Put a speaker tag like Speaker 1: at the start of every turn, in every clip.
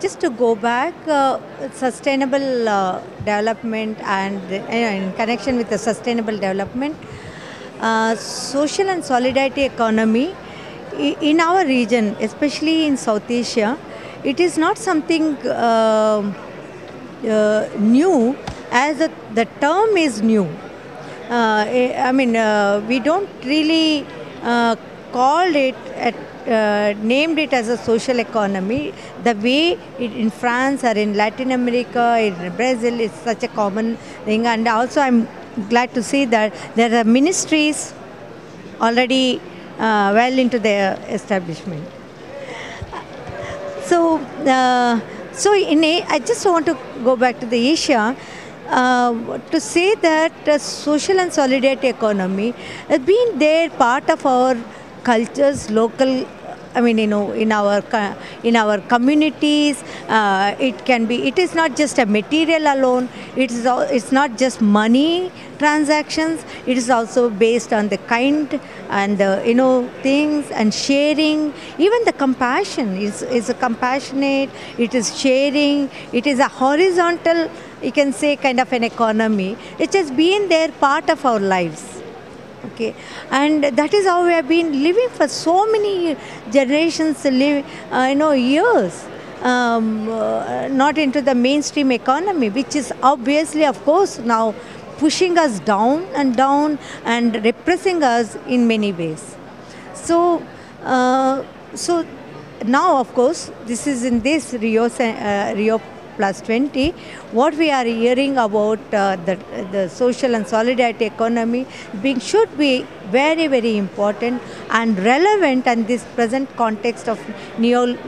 Speaker 1: just to go back, sustainable development and in connection with the sustainable development, social and solidarity economy in our region, especially in South Asia, it is not something new, as the term is new. We don't really called it, named it as a social economy. The way in France or in Latin America, in Brazil, it's such a common thing. And also, I'm glad to see that there are ministries already well into their establishment. So, I just want to go back to the Asia to say that social and solidarity economy has been there, part of our cultures, local. In our communities, it can be. It is not just a material alone. It's not just money transactions. It is also based on the kind and the things and sharing. Even the compassion is a compassionate. It is sharing. It is a horizontal, you can say, kind of an economy. It has been there, part of our lives. Okay, and that is how we have been living for so many generations, years. Not into the mainstream economy, which is obviously, of course, now pushing us down and repressing us in many ways. So, now, of course, this is in this Rio Plus 20, what we are hearing about the social and solidarity economy should be very, very important and relevant in this present context of neoliberal,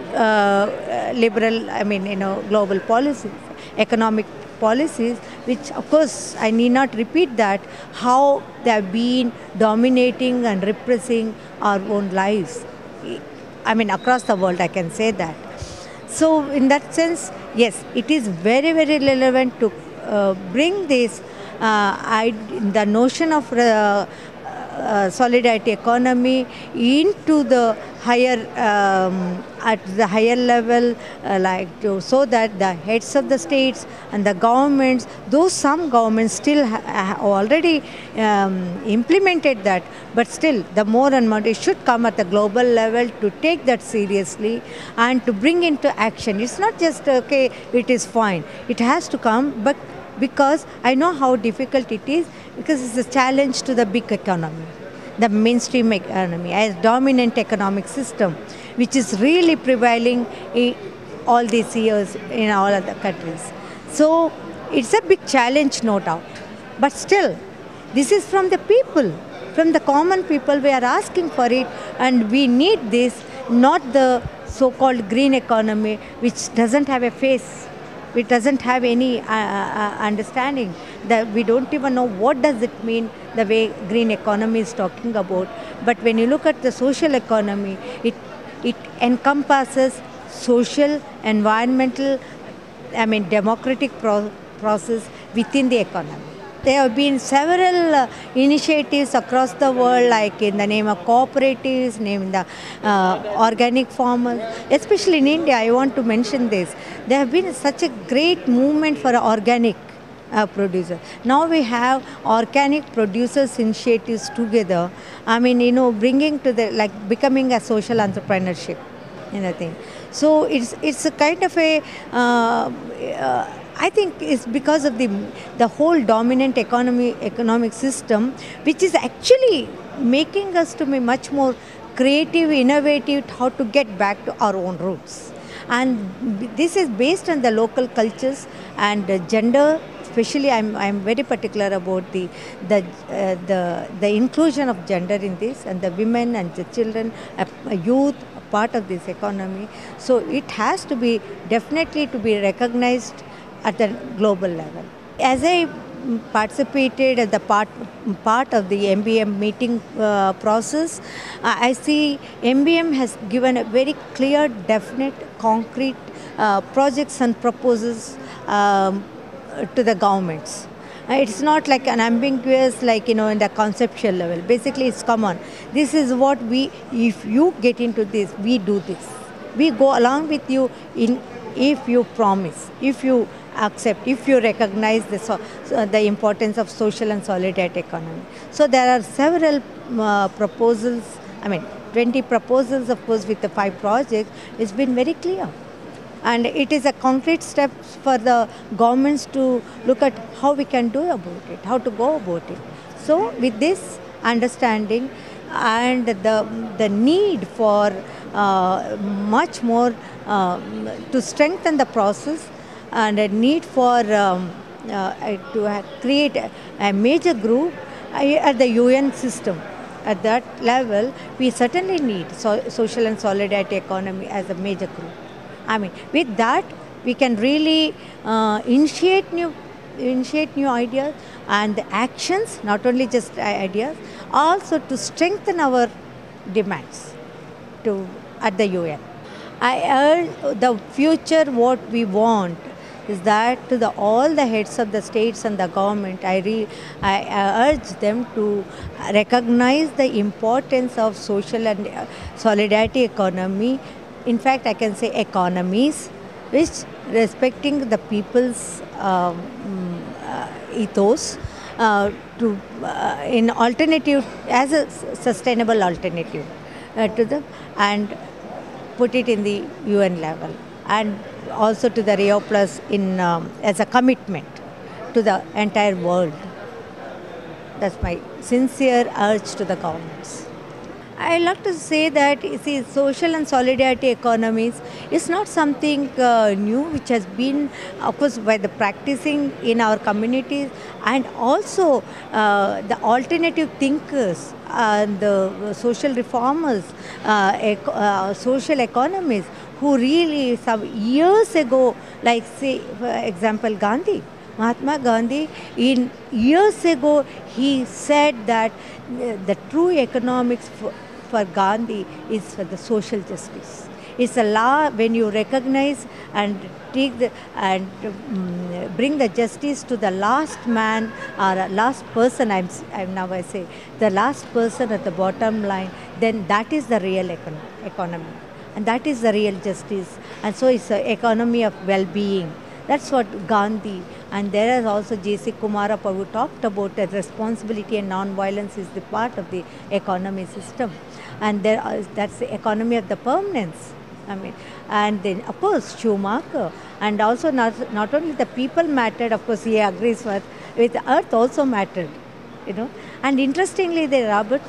Speaker 1: global policies, economic policies, which, of course, I need not repeat that, how they have been dominating and repressing our own lives. Across the world, I can say that. So, in that sense, yes, it is very, very relevant to bring this, the notion of solidarity economy into the higher, at the higher level, so that the heads of the states and the governments, though some governments still have already implemented that, but still the more and more it should come at the global level to take that seriously and to bring into action. It's not just, okay, it is fine. It has to come, but because I know how difficult it is, because it's a challenge to the big economy, the mainstream economy, as dominant economic system, which is really prevailing in all these years in all other countries. So it's a big challenge, no doubt. But still, this is from the people, from the common people. We are asking for it, and we need this, not the so-called green economy, which doesn't have a face. It doesn't have any understanding. That we don't even know what does it mean, the way green economy is talking about. But when you look at the social economy, it encompasses social, environmental, democratic process within the economy. There have been several initiatives across the world, like in the name of cooperatives, name the organic farmers. Especially in India, I want to mention this. There have been such a great movement for organic producers. Now we have organic producers initiatives together. Bringing to the, becoming a social entrepreneurship in a thing. So it's a kind of a. I think it's because of the whole dominant economic system, which is actually making us to be much more creative, innovative, how to get back to our own roots. And this is based on the local cultures and gender. Especially, I'm very particular about the inclusion of gender in this, and the women and the children, youth, part of this economy. So it has to be definitely to be recognized at the global level. As I participated as the part of the MBM meeting process, I see MBM has given a very clear, definite, concrete projects and proposals to the governments. It's not like an ambiguous, in the conceptual level. Basically, it's common. This is what if you get into this, we do this. We go along with you in if you promise, if you accept, if you recognize the importance of social and solidarity economy. So there are several proposals, I mean 20 proposals of course with the 5 projects. It's been very clear. And it is a concrete step for the governments to look at how we can do about it, how to go about it. So with this understanding and the need for much more to strengthen the process and a need for create a major group at the UN system. At that level, we certainly need social and solidarity economy as a major group. I mean, with that, we can really initiate new ideas and the actions, not only just ideas, also to strengthen our demands at the UN. I urge the future, what we want is that to all the heads of the states and the government, I urge them to recognize the importance of social and solidarity economy. In fact, I can say economies which respecting the people's ethos in alternative, as a sustainable alternative to them, and put it in the UN level, and also to the Rio Plus as a commitment to the entire world. That's my sincere urge to the governments. I love to say that, you see, social and solidarity economies is not something new, which has been, of course, by the practicing in our communities, and also the alternative thinkers and the social reformers, social economists, who really some years ago, like say, for example, Gandhi. Mahatma Gandhi, in years ago, he said that the true economics for Gandhi is for the social justice. It's a law when you recognize and take bring the justice to the last man or last person. I say the last person at the bottom line. Then that is the real economy, and that is the real justice. And so it's an economy of well-being. That's what Gandhi, and there is also J.C. Kumarappa, who talked about that responsibility and non-violence is the part of the economy system. And that's the economy of the permanence. I mean, and then of course Schumacher, and also not only the people mattered, of course he agrees with earth also mattered, you know. And interestingly, the Robert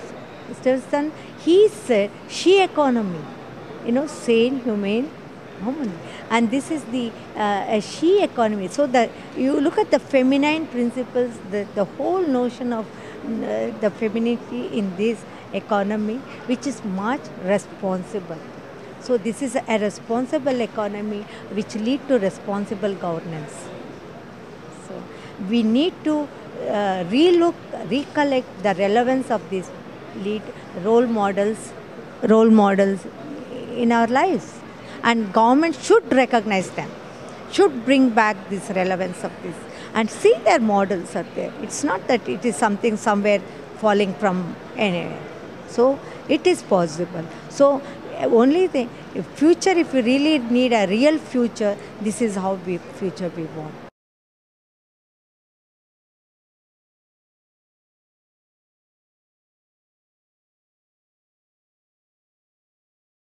Speaker 1: Stephenson, he said she economy, you know, sane, humane, harmony. And this is the she economy. So that you look at the feminine principles, the whole notion of the femininity in this economy, which is much responsible. So this is a responsible economy which lead to responsible governance. So we need to recollect the relevance of these role models in our lives. And government should recognize them, should bring back this relevance of this, and see their models are there. It's not that it is something somewhere falling from anywhere. So it is possible. So only the future, if we really need a real future, this is how future we want.